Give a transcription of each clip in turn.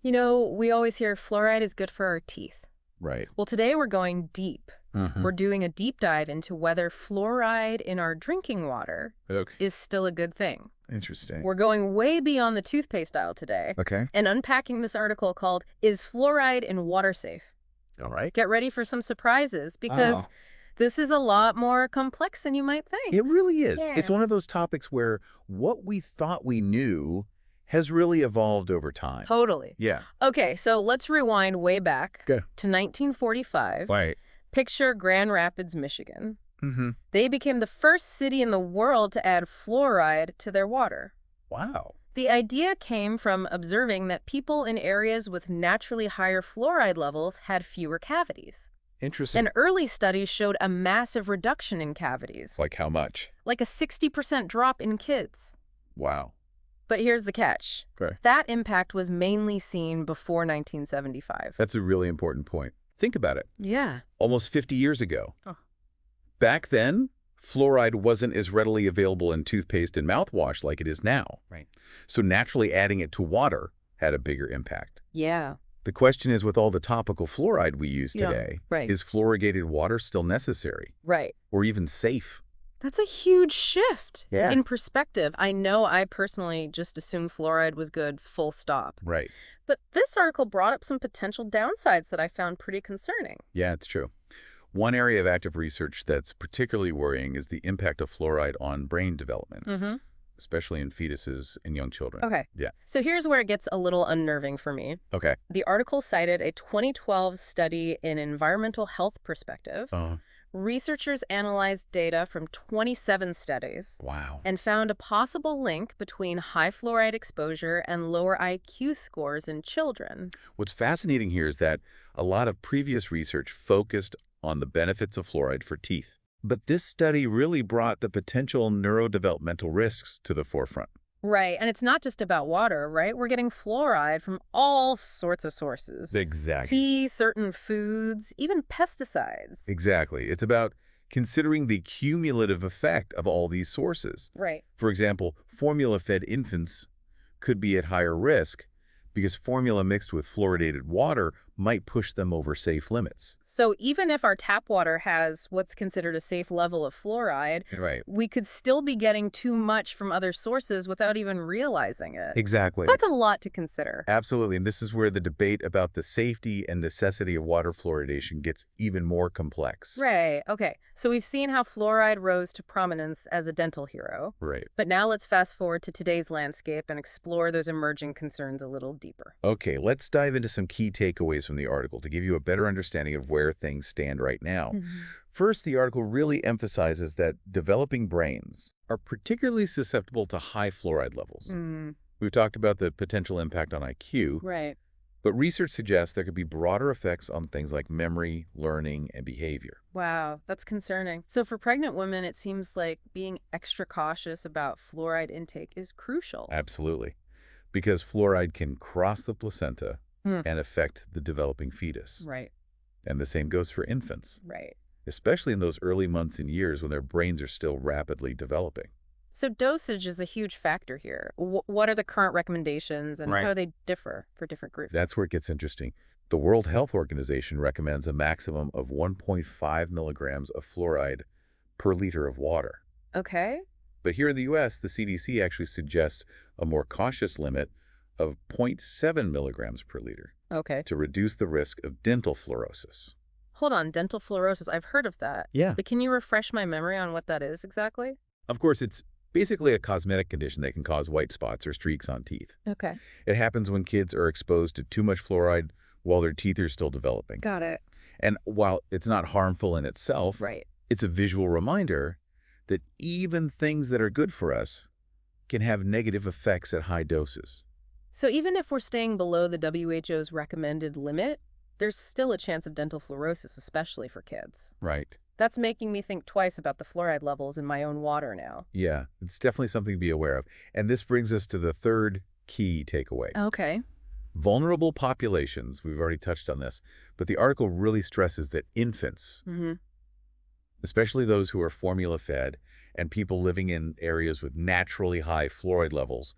You know, we always hear fluoride is good for our teeth. Right. Well, today we're going deep. Mm-hmm. We're doing a deep dive into whether fluoride in our drinking water Okay. is still a good thing. Interesting. We're going way beyond the toothpaste aisle today Okay. and unpacking this article called Is Fluoride in Water Safe? All right. Get ready for some surprises because Oh, this is a lot more complex than you might think. it really is. Yeah. It's one of those topics where what we thought we knew has really evolved over time. Totally. Yeah. Okay, so let's rewind way back Okay. to 1945. Right. Picture Grand Rapids, Michigan. Mm-hmm. They became the first city in the world to add fluoride to their water. Wow. The idea came from observing that people in areas with naturally higher fluoride levels had fewer cavities. Interesting. And early studies showed a massive reduction in cavities, Like how much? like a 60% drop in kids. Wow. But here's the catch. Okay. That impact was mainly seen before 1975. That's a really important point. Think about it. Yeah. Almost 50 years ago. Oh. Back then, fluoride wasn't as readily available in toothpaste and mouthwash like it is now. Right. So naturally adding it to water had a bigger impact. Yeah. The question is, with all the topical fluoride we use Yeah, today, right. is fluoridated water still necessary Right. or even safe? That's a huge shift. Yeah. In perspective, I know I personally just assumed fluoride was good, full stop. Right. But this article brought up some potential downsides that I found pretty concerning. Yeah, it's true. One area of active research that's particularly worrying is the impact of fluoride on brain development, Mm-hmm. especially in fetuses and young children. Okay. Yeah. So here's where it gets a little unnerving for me. Okay. The article cited a 2012 study in environmental health perspective. Researchers analyzed data from 27 studies Wow. and found a possible link between high fluoride exposure and lower IQ scores in children. What's fascinating here is that a lot of previous research focused on the benefits of fluoride for teeth. But this study really brought the potential neurodevelopmental risks to the forefront. Right, and it's not just about water, right? We're getting fluoride from all sorts of sources. Exactly. Pee, certain foods, even pesticides. Exactly. It's about considering the cumulative effect of all these sources. Right. For example, formula-fed infants could be at higher risk because formula mixed with fluoridated water might push them over safe limits. So even if our tap water has what's considered a safe level of fluoride, Right. we could still be getting too much from other sources without even realizing it. Exactly. That's a lot to consider. Absolutely. And this is where the debate about the safety and necessity of water fluoridation gets even more complex. Right. Okay. So we've seen how fluoride rose to prominence as a dental hero. Right. But now let's fast forward to today's landscape and explore those emerging concerns a little deeper. Okay, let's dive into some key takeaways from the article to give you a better understanding of where things stand right now. First, the article really emphasizes that developing brains are particularly susceptible to high fluoride levels. We've talked about the potential impact on IQ, Right. but research suggests there could be broader effects on things like memory, learning, and behavior. Wow, that's concerning. So for pregnant women, it seems like being extra cautious about fluoride intake is crucial. Absolutely, because fluoride can cross the placenta Hmm. and affect the developing fetus. Right. And the same goes for infants, Right. especially in those early months and years when their brains are still rapidly developing. So dosage is a huge factor here. What are the current recommendations and Right. how do they differ for different groups? That's where it gets interesting. The World Health Organization recommends a maximum of 1.5 milligrams of fluoride per liter of water. Okay. But here in the U.S., the CDC actually suggests a more cautious limit of 0.7 milligrams per liter Okay. to reduce the risk of dental fluorosis. Hold on, dental fluorosis. I've heard of that. Yeah. But can you refresh my memory on what that is exactly? Of course, it's basically a cosmetic condition that can cause white spots or streaks on teeth. Okay. It happens when kids are exposed to too much fluoride while their teeth are still developing. Got it. And while it's not harmful in itself, Right. it's a visual reminder that even things that are good for us can have negative effects at high doses. So even if we're staying below the WHO's recommended limit, there's still a chance of dental fluorosis, especially for kids. Right. That's making me think twice about the fluoride levels in my own water now. Yeah, it's definitely something to be aware of. And this brings us to the third key takeaway. Okay. Vulnerable populations, we've already touched on this, but the article really stresses that infants, especially those who are formula-fed and people living in areas with naturally high fluoride levels,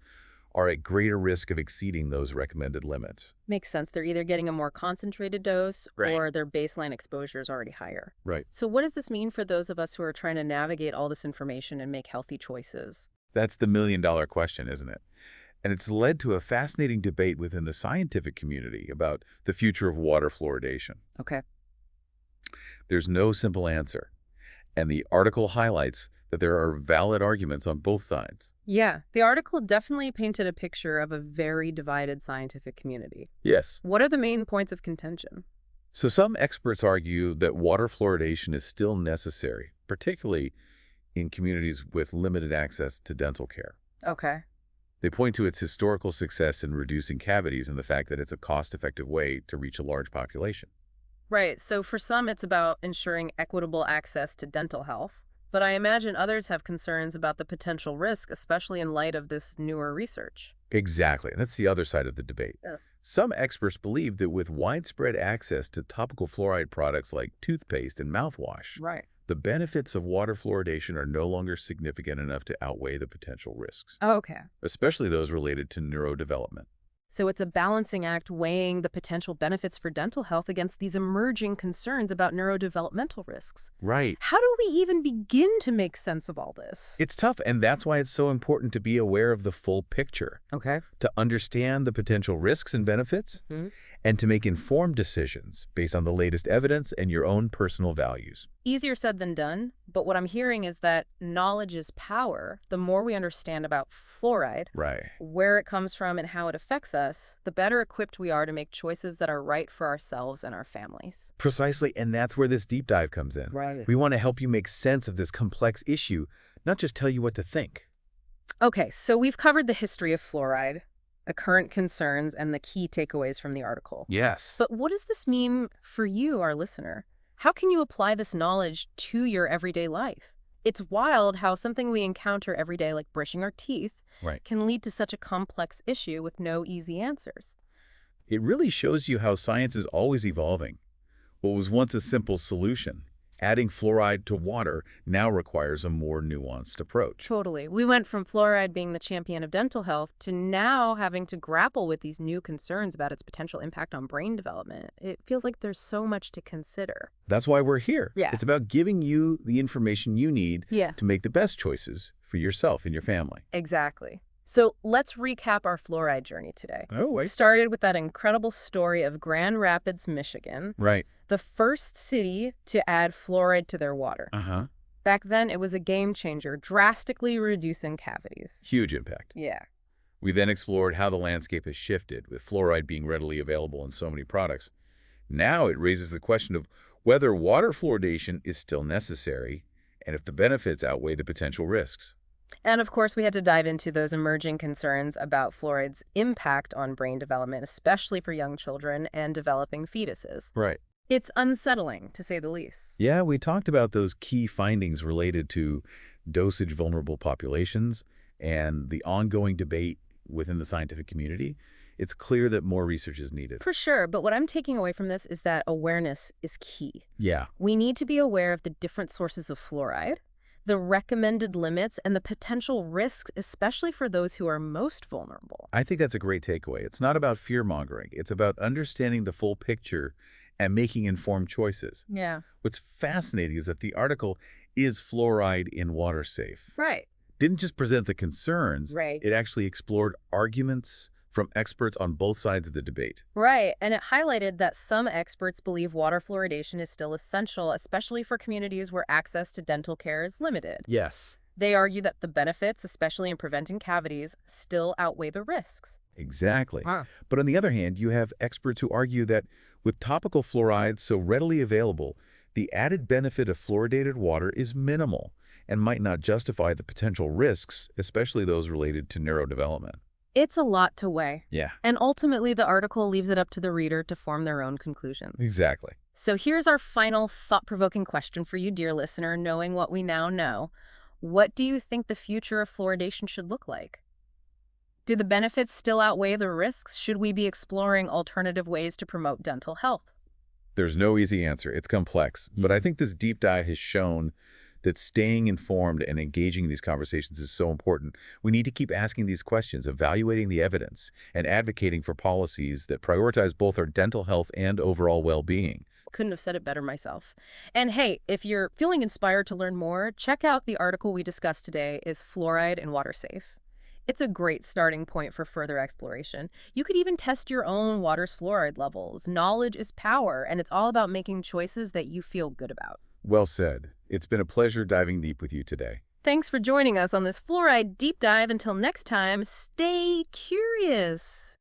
are at greater risk of exceeding those recommended limits. Makes sense. They're either getting a more concentrated dose Right. or their baseline exposure is already higher. Right. So what does this mean for those of us who are trying to navigate all this information and make healthy choices? That's the million-dollar question, isn't it? And it's led to a fascinating debate within the scientific community about the future of water fluoridation. Okay. There's no simple answer, and the article highlights that there are valid arguments on both sides. Yeah, the article definitely painted a picture of a very divided scientific community. Yes. What are the main points of contention? So some experts argue that water fluoridation is still necessary, particularly in communities with limited access to dental care. Okay. They point to its historical success in reducing cavities and the fact that it's a cost-effective way to reach a large population. Right, so for some it's about ensuring equitable access to dental health, but I imagine others have concerns about the potential risk, especially in light of this newer research. Exactly. That's the other side of the debate. Yeah. Some experts believe that with widespread access to topical fluoride products like toothpaste and mouthwash, Right. the benefits of water fluoridation are no longer significant enough to outweigh the potential risks, Oh, okay. especially those related to neurodevelopment. So it's a balancing act weighing the potential benefits for dental health against these emerging concerns about neurodevelopmental risks. Right. How do we even begin to make sense of all this? It's tough, and that's why it's so important to be aware of the full picture, Okay. to understand the potential risks and benefits, and to make informed decisions based on the latest evidence and your own personal values. Easier said than done, but what I'm hearing is that knowledge is power. The more we understand about fluoride, Right. where it comes from and how it affects us, the better equipped we are to make choices that are right for ourselves and our families. Precisely, and that's where this deep dive comes in. Right. We want to help you make sense of this complex issue, not just tell you what to think. Okay, so we've covered the history of fluoride, the current concerns, and the key takeaways from the article. Yes. But what does this mean for you, our listener? How can you apply this knowledge to your everyday life? It's wild how something we encounter every day, like brushing our teeth, Right. can lead to such a complex issue with no easy answers. It really shows you how science is always evolving. What was once a simple solution, adding fluoride to water, now requires a more nuanced approach. Totally. We went from fluoride being the champion of dental health to now having to grapple with these new concerns about its potential impact on brain development. It feels like there's so much to consider. That's why we're here. Yeah. It's about giving you the information you need Yeah. to make the best choices for yourself and your family. Exactly. So let's recap our fluoride journey today. Oh, We wait. started with that incredible story of Grand Rapids, Michigan, Right. the first city to add fluoride to their water. Uh-huh. Back then, it was a game changer, drastically reducing cavities. Huge impact. Yeah. We then explored how the landscape has shifted, with fluoride being readily available in so many products. Now it raises the question of whether water fluoridation is still necessary, and if the benefits outweigh the potential risks. And of course, we had to dive into those emerging concerns about fluoride's impact on brain development, especially for young children and developing fetuses. Right. It's unsettling, to say the least. Yeah, we talked about those key findings related to dosage-vulnerable populations and the ongoing debate within the scientific community. It's clear that more research is needed. For sure, but what I'm taking away from this is that awareness is key. Yeah. We need to be aware of the different sources of fluoride, the recommended limits, and the potential risks, especially for those who are most vulnerable. I think that's a great takeaway. It's not about fear-mongering. It's about understanding the full picture and making informed choices. Yeah. What's fascinating is that the article, "Is fluoride in water safe?" Right. didn't just present the concerns, Right. it actually explored arguments from experts on both sides of the debate. Right, and it highlighted that some experts believe water fluoridation is still essential, especially for communities where access to dental care is limited. Yes. They argue that the benefits, especially in preventing cavities, still outweigh the risks. Exactly. Huh. But on the other hand, you have experts who argue that with topical fluoride so readily available, the added benefit of fluoridated water is minimal and might not justify the potential risks, especially those related to neurodevelopment. It's a lot to weigh. Yeah, And ultimately, the article leaves it up to the reader to form their own conclusions. exactly. So here's our final thought-provoking question for you, dear listener, knowing what we now know. What do you think the future of fluoridation should look like? Do the benefits still outweigh the risks? Should we be exploring alternative ways to promote dental health? There's no easy answer. It's complex. But I think this deep dive has shown that staying informed and engaging in these conversations is so important. We need to keep asking these questions, evaluating the evidence, and advocating for policies that prioritize both our dental health and overall well-being. Couldn't have said it better myself. And hey, if you're feeling inspired to learn more, check out the article we discussed today, Is Fluoride and Water Safe? It's a great starting point for further exploration. You could even test your own water's fluoride levels. Knowledge is power, and it's all about making choices that you feel good about. Well said. It's been a pleasure diving deep with you today. Thanks for joining us on this fluoride deep dive. Until next time, stay curious.